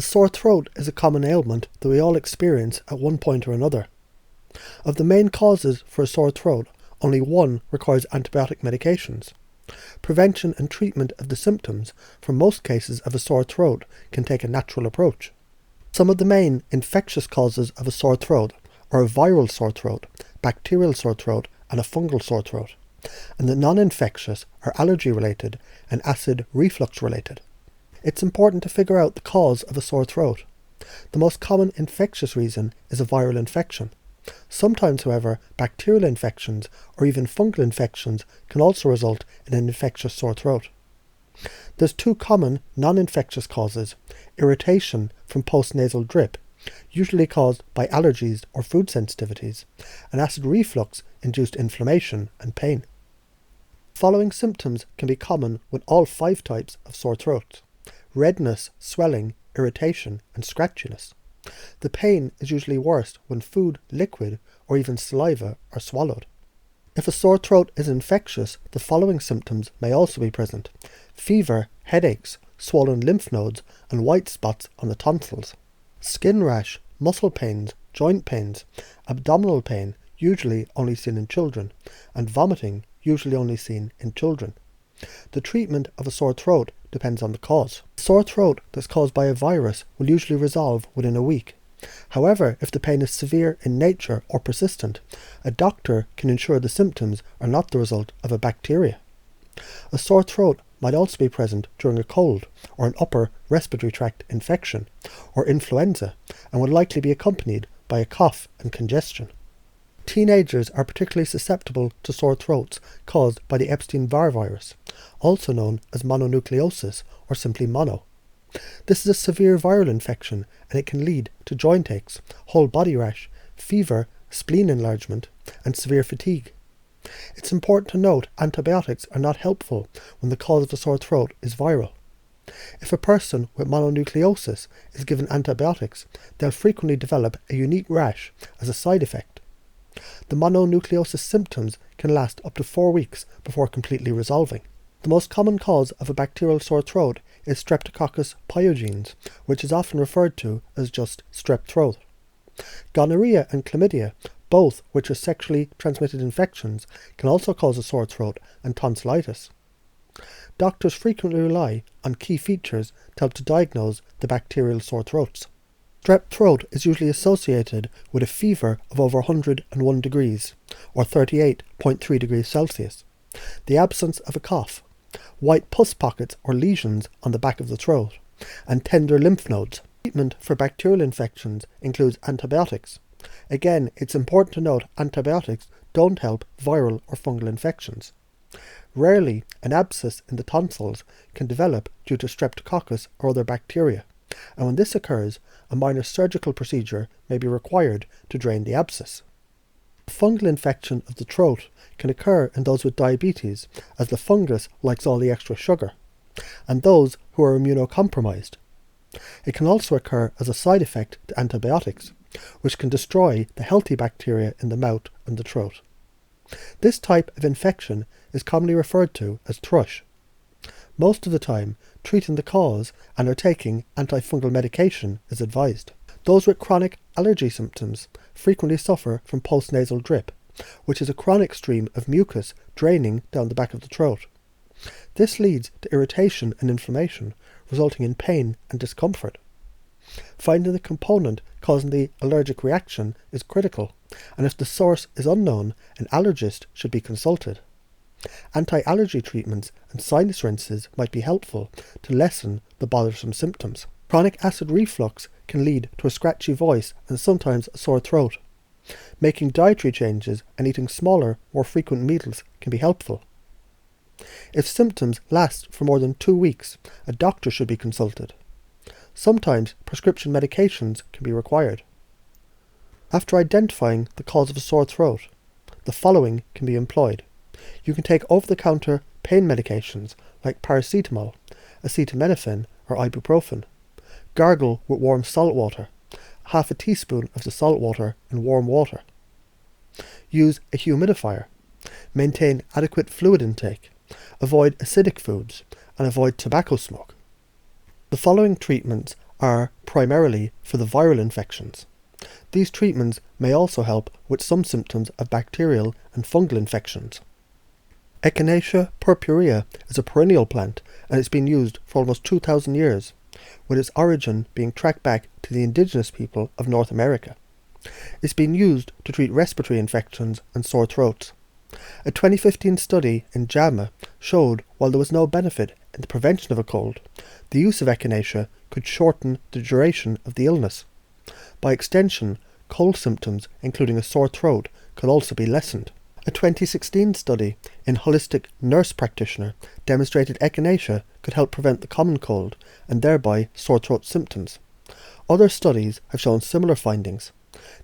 A sore throat is a common ailment that we all experience at one point or another. Of the main causes for a sore throat, only one requires antibiotic medications. Prevention and treatment of the symptoms for most cases of a sore throat can take a natural approach. Some of the main infectious causes of a sore throat are a viral sore throat, bacterial sore throat, and a fungal sore throat, and the non-infectious are allergy-related and acid reflux-related. It's important to figure out the cause of a sore throat. The most common infectious reason is a viral infection. Sometimes, however, bacterial infections or even fungal infections can also result in an infectious sore throat. There's two common non-infectious causes: irritation from postnasal drip, usually caused by allergies or food sensitivities, and acid reflux-induced inflammation and pain. Following symptoms can be common with all 5 types of sore throats: redness, swelling, irritation, and scratchiness. The pain is usually worst when food, liquid, or even saliva are swallowed. If a sore throat is infectious, the following symptoms may also be present: fever, headaches, swollen lymph nodes, and white spots on the tonsils, skin rash, muscle pains, joint pains, abdominal pain, usually only seen in children, and vomiting, usually only seen in children. The treatment of a sore throat depends on the cause. A sore throat that's caused by a virus will usually resolve within a week. However, if the pain is severe in nature or persistent, a doctor can ensure the symptoms are not the result of a bacteria. A sore throat might also be present during a cold or an upper respiratory tract infection or influenza, and would likely be accompanied by a cough and congestion. Teenagers are particularly susceptible to sore throats caused by the Epstein-Barr virus, also known as mononucleosis or simply mono. This is a severe viral infection, and it can lead to joint aches, whole body rash, fever, spleen enlargement, and severe fatigue. It's important to note antibiotics are not helpful when the cause of a sore throat is viral. If a person with mononucleosis is given antibiotics, they'll frequently develop a unique rash as a side effect. The mononucleosis symptoms can last up to 4 weeks before completely resolving. The most common cause of a bacterial sore throat is Streptococcus pyogenes, which is often referred to as just strep throat. Gonorrhea and chlamydia, both which are sexually transmitted infections, can also cause a sore throat and tonsillitis. Doctors frequently rely on key features to help to diagnose the bacterial sore throats. Strep throat is usually associated with a fever of over 101 degrees, or 38.3 degrees Celsius, the absence of a cough, white pus pockets or lesions on the back of the throat, and tender lymph nodes. Treatment for bacterial infections includes antibiotics. Again, it's important to note antibiotics don't help viral or fungal infections. Rarely, an abscess in the tonsils can develop due to Streptococcus or other bacteria, and when this occurs, a minor surgical procedure may be required to drain the abscess. A fungal infection of the throat can occur in those with diabetes, as the fungus likes all the extra sugar, and those who are immunocompromised. It can also occur as a side effect to antibiotics, which can destroy the healthy bacteria in the mouth and the throat. This type of infection is commonly referred to as thrush. Most of the time, treating the cause and or taking antifungal medication is advised. Those with chronic allergy symptoms frequently suffer from postnasal drip, which is a chronic stream of mucus draining down the back of the throat. This leads to irritation and inflammation, resulting in pain and discomfort. Finding the component causing the allergic reaction is critical, and if the source is unknown, an allergist should be consulted. Anti-allergy treatments and sinus rinses might be helpful to lessen the bothersome symptoms. Chronic acid reflux can lead to a scratchy voice and sometimes a sore throat. Making dietary changes and eating smaller, more frequent meals can be helpful. If symptoms last for more than 2 weeks, a doctor should be consulted. Sometimes prescription medications can be required. After identifying the cause of a sore throat, the following can be employed. You can take over-the-counter pain medications like paracetamol, acetaminophen, or ibuprofen. Gargle with warm salt water, half a teaspoon of the salt water in warm water. Use a humidifier. Maintain adequate fluid intake. Avoid acidic foods and avoid tobacco smoke. The following treatments are primarily for the viral infections. These treatments may also help with some symptoms of bacterial and fungal infections. Echinacea purpurea is a perennial plant and it's been used for almost 2,000 years, with its origin being tracked back to the indigenous people of North America. It's been used to treat respiratory infections and sore throats. A 2015 study in JAMA showed while there was no benefit in the prevention of a cold, the use of Echinacea could shorten the duration of the illness. By extension, cold symptoms, including a sore throat, could also be lessened. A 2016 study in Holistic Nurse Practitioner demonstrated Echinacea could help prevent the common cold and thereby sore throat symptoms. Other studies have shown similar findings.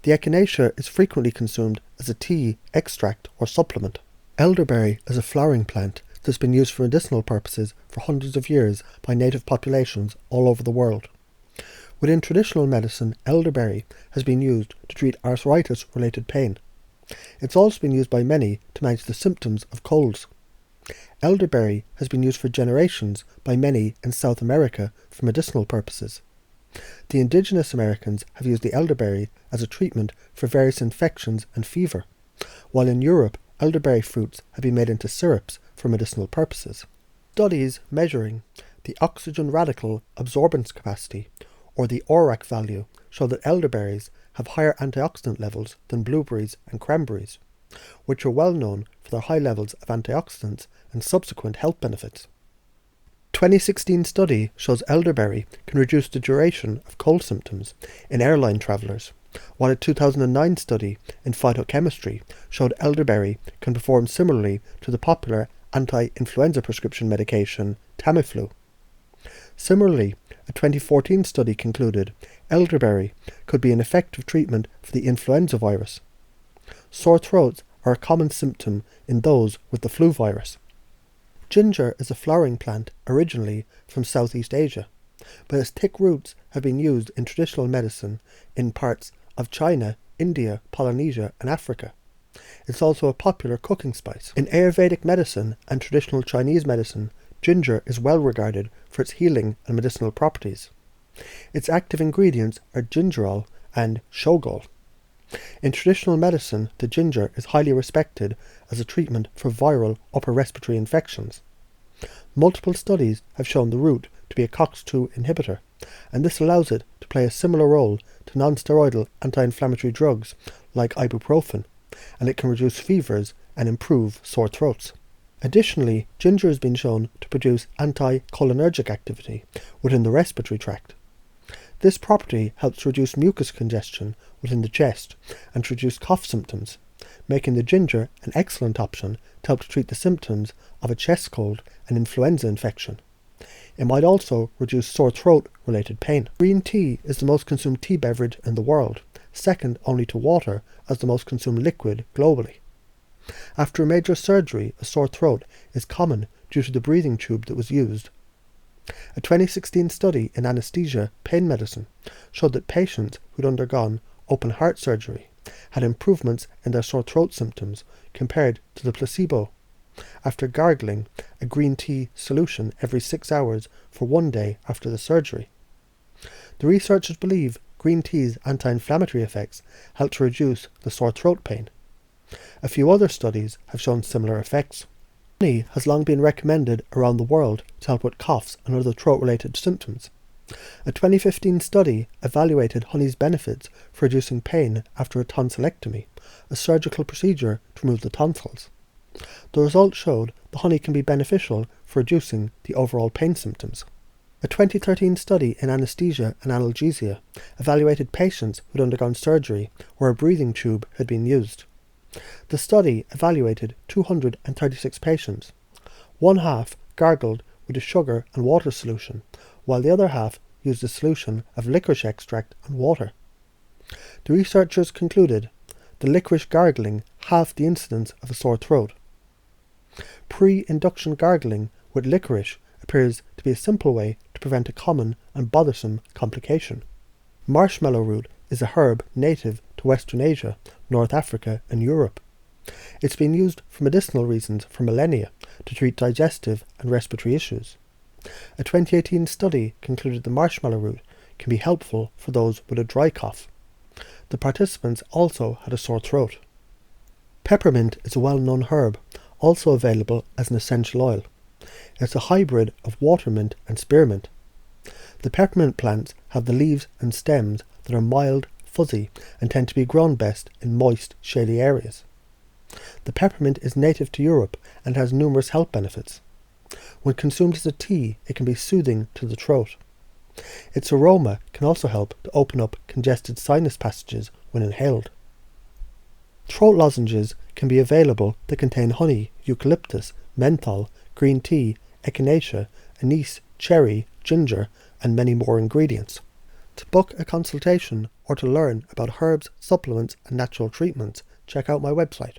The Echinacea is frequently consumed as a tea, extract or supplement. Elderberry is a flowering plant that has been used for medicinal purposes for hundreds of years by native populations all over the world. Within traditional medicine, elderberry has been used to treat arthritis-related pain. It's also been used by many to manage the symptoms of colds. Elderberry has been used for generations by many in South America for medicinal purposes. The indigenous Americans have used the elderberry as a treatment for various infections and fever, while in Europe elderberry fruits have been made into syrups for medicinal purposes. Studies measuring the oxygen radical absorbance capacity, or the ORAC value, show that elderberries have higher antioxidant levels than blueberries and cranberries, which are well known for their high levels of antioxidants and subsequent health benefits. 2016 study shows elderberry can reduce the duration of cold symptoms in airline travellers, while a 2009 study in phytochemistry showed elderberry can perform similarly to the popular anti-influenza prescription medication Tamiflu. Similarly, a 2014 study concluded elderberry could be an effective treatment for the influenza virus. Sore throats are a common symptom in those with the flu virus. Ginger is a flowering plant originally from Southeast Asia, but its thick roots have been used in traditional medicine in parts of China, India, Polynesia and Africa. It's also a popular cooking spice. In Ayurvedic medicine and traditional Chinese medicine, ginger is well regarded for its healing and medicinal properties. Its active ingredients are gingerol and shogol. In traditional medicine, the ginger is highly respected as a treatment for viral upper respiratory infections. Multiple studies have shown the root to be a COX-2 inhibitor, and this allows it to play a similar role to non-steroidal anti-inflammatory drugs like ibuprofen, and it can reduce fevers and improve sore throats. Additionally, ginger has been shown to produce anticholinergic activity within the respiratory tract. This property helps reduce mucus congestion within the chest and to reduce cough symptoms, making the ginger an excellent option to help to treat the symptoms of a chest cold and influenza infection. It might also reduce sore throat-related pain. Green tea is the most consumed tea beverage in the world, second only to water as the most consumed liquid globally. After a major surgery, a sore throat is common due to the breathing tube that was used. A 2016 study in anesthesia pain medicine showed that patients who had undergone open heart surgery had improvements in their sore throat symptoms compared to the placebo after gargling a green tea solution every 6 hours for 1 day after the surgery. The researchers believe green tea's anti-inflammatory effects help to reduce the sore throat pain. A few other studies have shown similar effects. Honey has long been recommended around the world to help with coughs and other throat-related symptoms. A 2015 study evaluated honey's benefits for reducing pain after a tonsillectomy, a surgical procedure to remove the tonsils. The results showed the honey can be beneficial for reducing the overall pain symptoms. A 2013 study in anesthesia and analgesia evaluated patients who had undergone surgery where a breathing tube had been used. The study evaluated 236 patients. One half gargled with a sugar and water solution, while the other half used a solution of licorice extract and water. The researchers concluded the licorice gargling halved the incidence of a sore throat. Pre-induction gargling with licorice appears to be a simple way to prevent a common and bothersome complication. Marshmallow root is a herb native to Western Asia, North Africa and Europe. It's been used for medicinal reasons for millennia to treat digestive and respiratory issues. A 2018 study concluded the marshmallow root can be helpful for those with a dry cough. The participants also had a sore throat. Peppermint is a well-known herb, also available as an essential oil. It's a hybrid of watermint and spearmint. The peppermint plants have the leaves and stems that are mild, fuzzy, and tend to be grown best in moist, shady areas. The peppermint is native to Europe and has numerous health benefits. When consumed as a tea, it can be soothing to the throat. Its aroma can also help to open up congested sinus passages when inhaled. Throat lozenges can be available that contain honey, eucalyptus, menthol, green tea, echinacea, anise, cherry, ginger, and many more ingredients. To book a consultation or to learn about herbs, supplements, and natural treatments, check out my website.